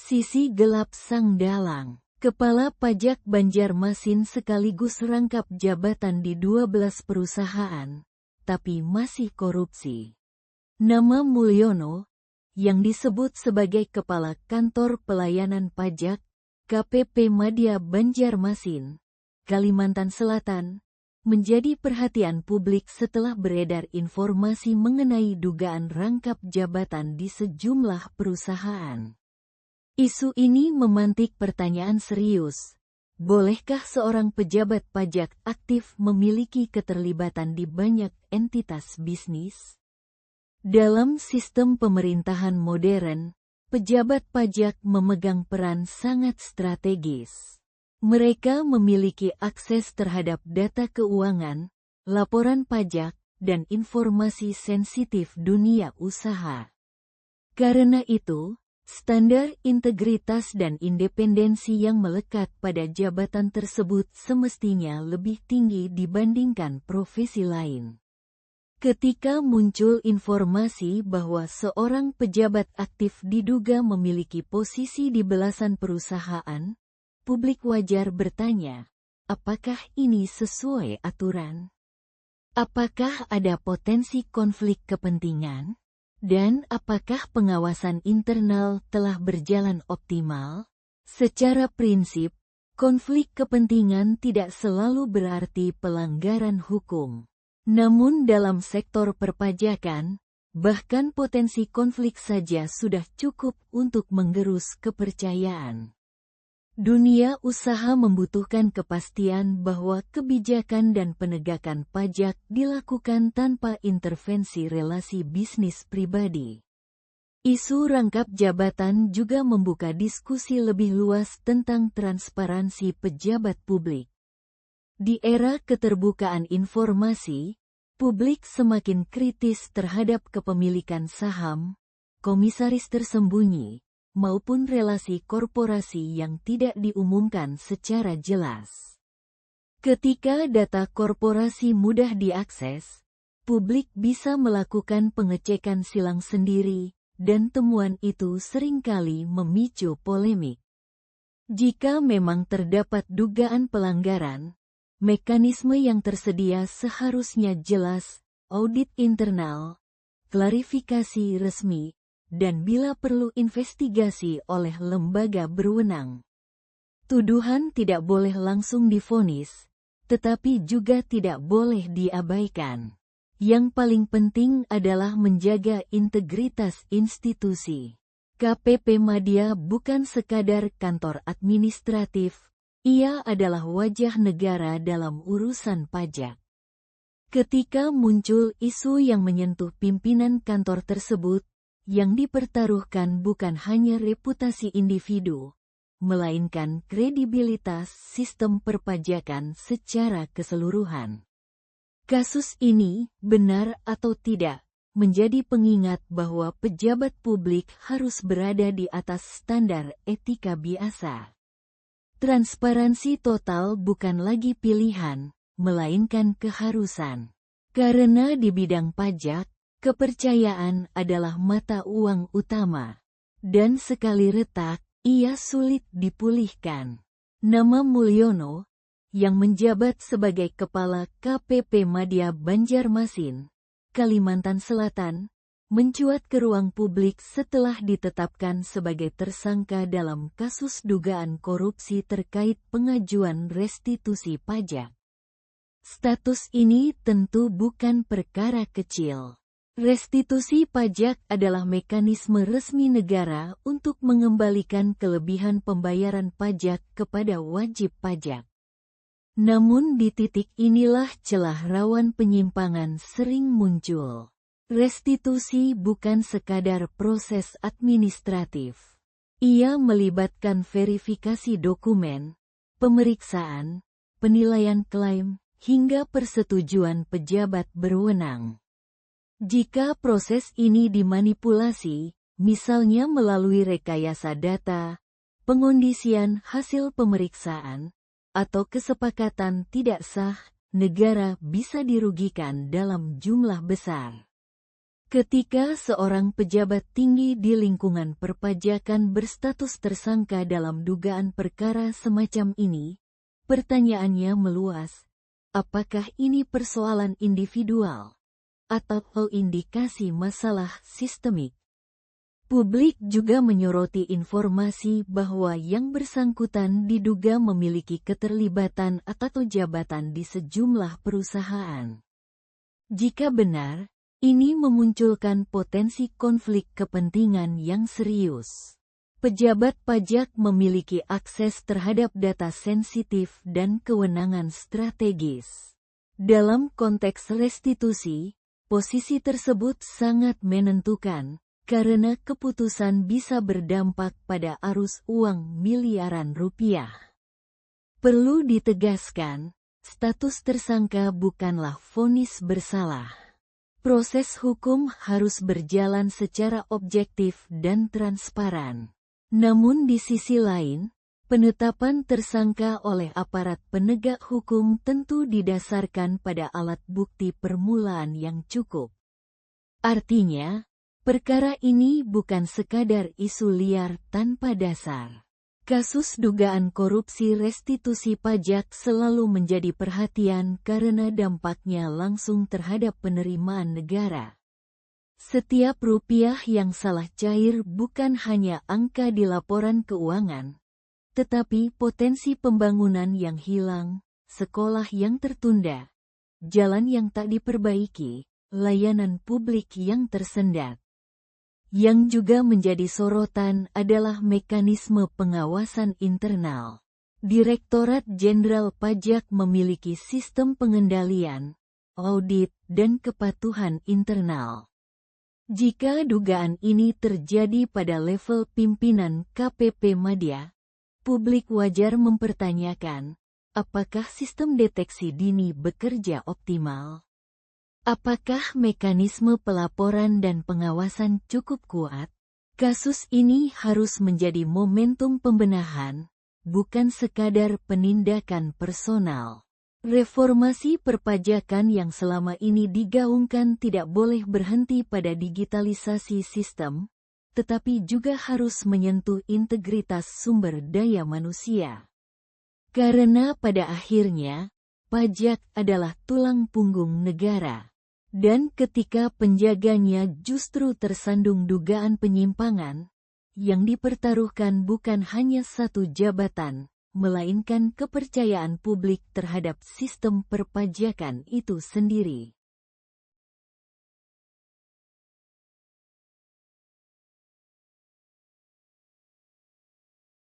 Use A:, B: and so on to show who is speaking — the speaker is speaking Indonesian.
A: Sisi gelap sang dalang. Kepala Pajak Banjarmasin sekaligus rangkap jabatan di 12 perusahaan, tapi masih korupsi. Nama Mulyono, yang disebut sebagai Kepala Kantor Pelayanan Pajak, KPP Madya Banjarmasin, Kalimantan Selatan, menjadi perhatian publik setelah beredar informasi mengenai dugaan rangkap jabatan di sejumlah perusahaan. Isu ini memantik pertanyaan serius. Bolehkah seorang pejabat pajak aktif memiliki keterlibatan di banyak entitas bisnis? Dalam sistem pemerintahan modern, pejabat pajak memegang peran sangat strategis. Mereka memiliki akses terhadap data keuangan, laporan pajak, dan informasi sensitif dunia usaha. Karena itu, standar integritas dan independensi yang melekat pada jabatan tersebut semestinya lebih tinggi dibandingkan profesi lain. Ketika muncul informasi bahwa seorang pejabat aktif diduga memiliki posisi di belasan perusahaan, publik wajar bertanya, apakah ini sesuai aturan? Apakah ada potensi konflik kepentingan? Dan apakah pengawasan internal telah berjalan optimal? Secara prinsip, konflik kepentingan tidak selalu berarti pelanggaran hukum. Namun dalam sektor perpajakan, bahkan potensi konflik saja sudah cukup untuk menggerus kepercayaan. Dunia usaha membutuhkan kepastian bahwa kebijakan dan penegakan pajak dilakukan tanpa intervensi relasi bisnis pribadi. Isu rangkap jabatan juga membuka diskusi lebih luas tentang transparansi pejabat publik. Di era keterbukaan informasi, publik semakin kritis terhadap kepemilikan saham, komisaris tersembunyi, maupun relasi korporasi yang tidak diumumkan secara jelas. Ketika data korporasi mudah diakses, publik bisa melakukan pengecekan silang sendiri, dan temuan itu seringkali memicu polemik. Jika memang terdapat dugaan pelanggaran, mekanisme yang tersedia seharusnya jelas, audit internal, klarifikasi resmi, dan bila perlu investigasi oleh lembaga berwenang. Tuduhan tidak boleh langsung divonis, tetapi juga tidak boleh diabaikan. Yang paling penting adalah menjaga integritas institusi. KPP Madya bukan sekadar kantor administratif, ia adalah wajah negara dalam urusan pajak. Ketika muncul isu yang menyentuh pimpinan kantor tersebut, yang dipertaruhkan bukan hanya reputasi individu, melainkan kredibilitas sistem perpajakan secara keseluruhan. Kasus ini, benar atau tidak, menjadi pengingat bahwa pejabat publik harus berada di atas standar etika biasa. Transparansi total bukan lagi pilihan, melainkan keharusan. Karena di bidang pajak, kepercayaan adalah mata uang utama, dan sekali retak, ia sulit dipulihkan. Nama Mulyono, yang menjabat sebagai Kepala KPP Madya Banjarmasin, Kalimantan Selatan, mencuat ke ruang publik setelah ditetapkan sebagai tersangka dalam kasus dugaan korupsi terkait pengajuan restitusi pajak. Status ini tentu bukan perkara kecil. Restitusi pajak adalah mekanisme resmi negara untuk mengembalikan kelebihan pembayaran pajak kepada wajib pajak. Namun di titik inilah celah rawan penyimpangan sering muncul. Restitusi bukan sekadar proses administratif. Ia melibatkan verifikasi dokumen, pemeriksaan, penilaian klaim, hingga persetujuan pejabat berwenang. Jika proses ini dimanipulasi, misalnya melalui rekayasa data, pengondisian hasil pemeriksaan, atau kesepakatan tidak sah, negara bisa dirugikan dalam jumlah besar. Ketika seorang pejabat tinggi di lingkungan perpajakan berstatus tersangka dalam dugaan perkara semacam ini, pertanyaannya meluas, apakah ini persoalan individual atau indikasi masalah sistemik? Publik juga menyoroti informasi bahwa yang bersangkutan diduga memiliki keterlibatan atau jabatan di sejumlah perusahaan. Jika benar, ini memunculkan potensi konflik kepentingan yang serius. Pejabat pajak memiliki akses terhadap data sensitif dan kewenangan strategis. Dalam konteks restitusi, posisi tersebut sangat menentukan, karena keputusan bisa berdampak pada arus uang miliaran rupiah. Perlu ditegaskan, status tersangka bukanlah vonis bersalah. Proses hukum harus berjalan secara objektif dan transparan. Namun di sisi lain, penetapan tersangka oleh aparat penegak hukum tentu didasarkan pada alat bukti permulaan yang cukup. Artinya, perkara ini bukan sekadar isu liar tanpa dasar. Kasus dugaan korupsi restitusi pajak selalu menjadi perhatian karena dampaknya langsung terhadap penerimaan negara. Setiap rupiah yang salah cair bukan hanya angka di laporan keuangan, tetapi potensi pembangunan yang hilang, sekolah yang tertunda, jalan yang tak diperbaiki, layanan publik yang tersendat. Yang juga menjadi sorotan adalah mekanisme pengawasan internal. Direktorat Jenderal Pajak memiliki sistem pengendalian, audit, dan kepatuhan internal. Jika dugaan ini terjadi pada level pimpinan KPP Madya, publik wajar mempertanyakan, apakah sistem deteksi dini bekerja optimal? Apakah mekanisme pelaporan dan pengawasan cukup kuat? Kasus ini harus menjadi momentum pembenahan, bukan sekadar penindakan personal. Reformasi perpajakan yang selama ini digaungkan tidak boleh berhenti pada digitalisasi sistem, tetapi juga harus menyentuh integritas sumber daya manusia. Karena pada akhirnya, pajak adalah tulang punggung negara. Dan ketika penjaganya justru tersandung dugaan penyimpangan, yang dipertaruhkan bukan hanya satu jabatan, melainkan kepercayaan publik terhadap sistem perpajakan itu sendiri.